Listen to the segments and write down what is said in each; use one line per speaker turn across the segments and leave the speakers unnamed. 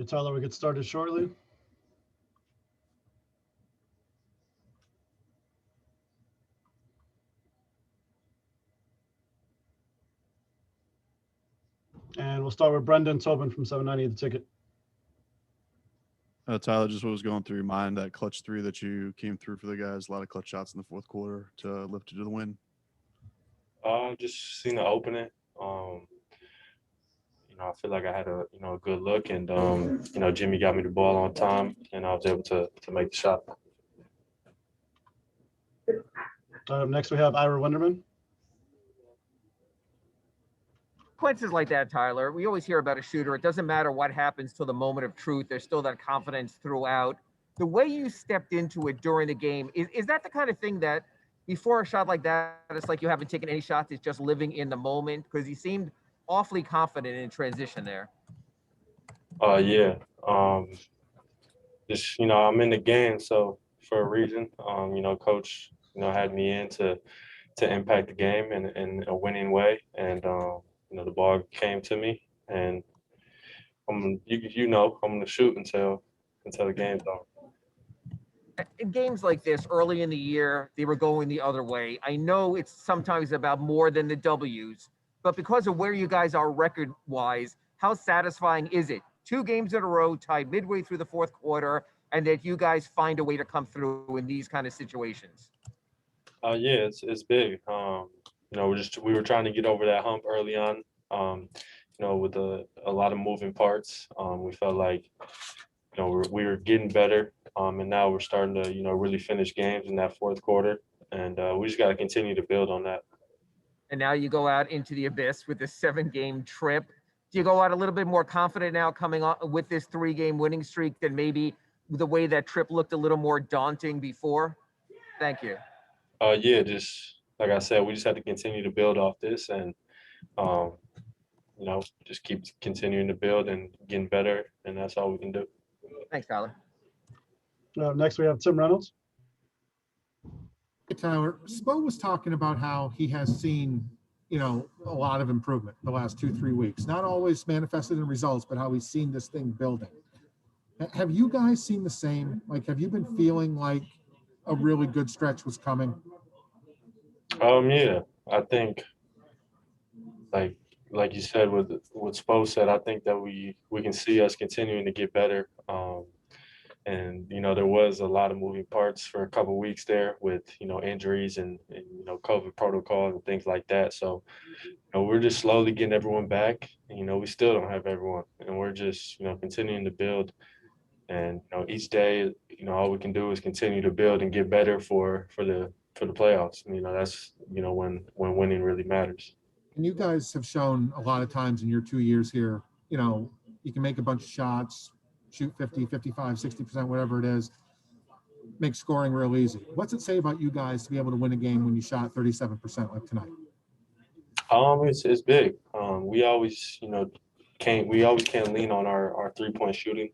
Okay, Tyler, we get started shortly. And we'll start with Brendan Tobin from 790 The Ticket.
Tyler, just what was going through your mind, that clutch three that you came through for the guys, a lot of clutch shots in the fourth quarter to lift you to the win.
Just seen the opening. I feel like I had a good look, and Jimmy got me the ball on time, and I was able to make the shot.
Next, we have Ira Winderman.
Consequences like that, Tyler, we always hear about a shooter. It doesn't matter what happens till the moment of truth. There's still that confidence throughout. The way you stepped into it during the game, is that the kind of thing that before a shot like that, it's like you haven't taken any shots, it's just living in the moment? Because he seemed awfully confident in transition there.
Yeah. Just I'm in the game, so for a reason. Coach had me in to impact the game in a winning way, and the ball came to me, and I'm going to shoot until the game's over.
In games like this, early in the year, they were going the other way. I know it's sometimes about more than the W's, but because of where you guys are record-wise, how satisfying is it? 2 games in a row, tied midway through the fourth quarter, and that you guys find a way to come through in these kind of situations.
Yeah, it's big. We were trying to get over that hump early on. With a lot of moving parts, we felt like we were getting better, and now we're starting to really finish games in that fourth quarter, and we just got to continue to build on that.
And now you go out into the abyss with this 7-game trip. Do you go out a little bit more confident now coming on with this 3-game winning streak than maybe the way that trip looked a little more daunting before? Thank you.
Yeah, just like I said, we just have to continue to build off this, and just keep continuing to build and getting better, and that's all we can do.
Thanks, Tyler.
Next, we have Tim Reynolds.
Hey, Tyler, Spo was talking about how he has seen, a lot of improvement the last 2-3 weeks. Not always manifested in results, but how he's seen this thing building. Have you guys seen the same? Like, have you been feeling like a really good stretch was coming?
Yeah, I think like you said, what Spo said, I think that we can see us continuing to get better. And there was a lot of moving parts for a couple of weeks there with injuries and COVID protocols and things like that. So we're just slowly getting everyone back. And, we still don't have everyone, and we're just continuing to build. And each day, all we can do is continue to build and get better for the playoffs. That's when winning really matters.
And you guys have shown a lot of times in your 2 years here, you can make a bunch of shots, shoot 50, 55, 60%, whatever it is, make scoring real easy. What's it say about you guys to be able to win a game when you shot 37% like tonight?
It's big. We always can't lean on our 3-point shooting.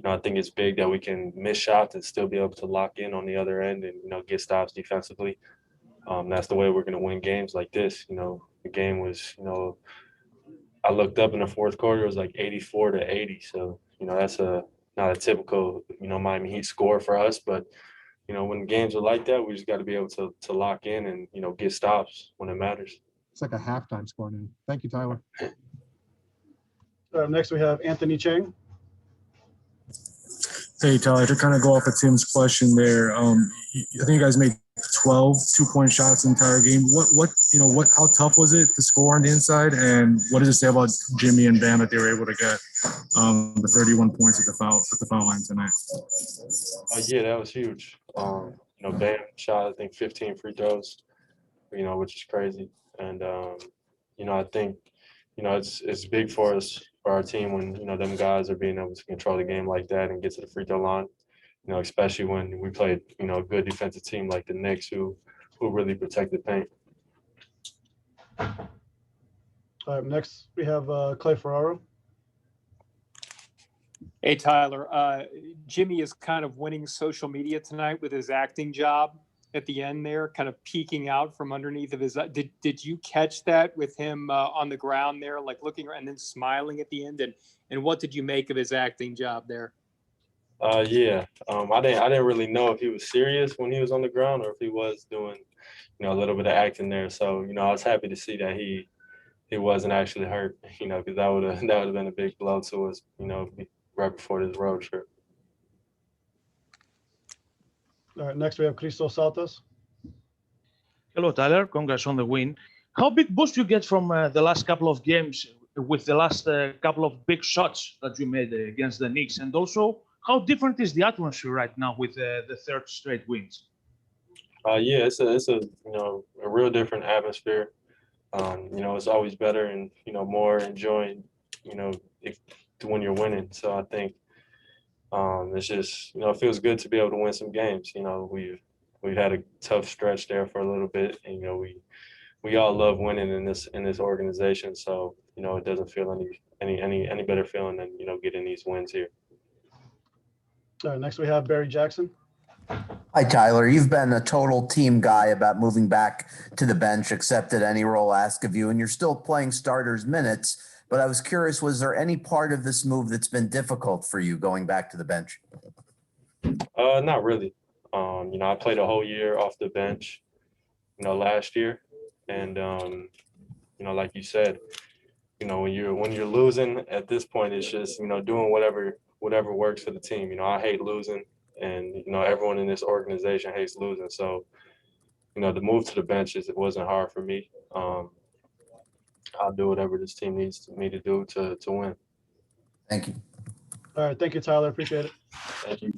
I think it's big that we can miss shots and still be able to lock in on the other end and get stops defensively. That's the way we're going to win games like this. The game was I looked up in the fourth quarter, it was like 84-80. So that's not a typical Miami Heat score for us, but when games are like that, we just got to be able to lock in and get stops when it matters.
It's like a halftime score now. Thank you, Tyler.
Next, we have Anthony Chang.
Hey, Tyler, to kind of go off of Tim's question there, I think you guys made 12 two-point shots in the entire game. How tough was it to score on the inside, and what does it say about Jimmy and Bam that they were able to get the 31 points at the foul line tonight?
Yeah, that was huge. Bam shot I think 15 free throws, which is crazy, and I think it's big for us. For our team when them guys are being able to control the game like that and get to the free throw line, especially when we played a good defensive team like the Knicks who really protect the paint.
Next we have Clay Ferraro.
Hey, Tyler, Jimmy is kind of winning social media tonight with his acting job. at the end there, kind of peeking out from underneath of his. Did you catch that with him on the ground there, like looking and then smiling at the end? And what did you make of his acting job there?
Yeah. I didn't really know if he was serious when he was on the ground or if he was doing, a little bit of acting there. So, I was happy to see that he wasn't actually hurt, because that would have been a big blow to us, right before this road trip.
All right, next we have Christos Saltas.
Hello, Tyler. Congrats on the win. How big boost you get from the last couple of games with the last couple of big shots that you made against the Knicks? And also, how different is the atmosphere right now with the third straight wins?
Yeah, it's a a real different atmosphere. It's always better and more enjoying when you're winning. So I think it's just it feels good to be able to win some games. We've had a tough stretch there for a little bit, and we all love winning in this organization. So it doesn't feel any better feeling than getting these wins here.
All right, next we have Barry Jackson.
Hi, Tyler. You've been a total team guy about moving back to the bench, accepted any role asked of you, and you're still playing starters minutes. But I was curious, was there any part of this move that's been difficult for you going back to the bench?
Not really. I played a whole year off the bench, last year, and like you said, when you're losing at this point, it's just doing whatever works for the team. I hate losing. And, everyone in this organization hates losing. So, the move to the bench it wasn't hard for me. I'll do whatever this team needs me to do to win.
Thank you.
All right, thank you, Tyler. Appreciate it.
Thank you.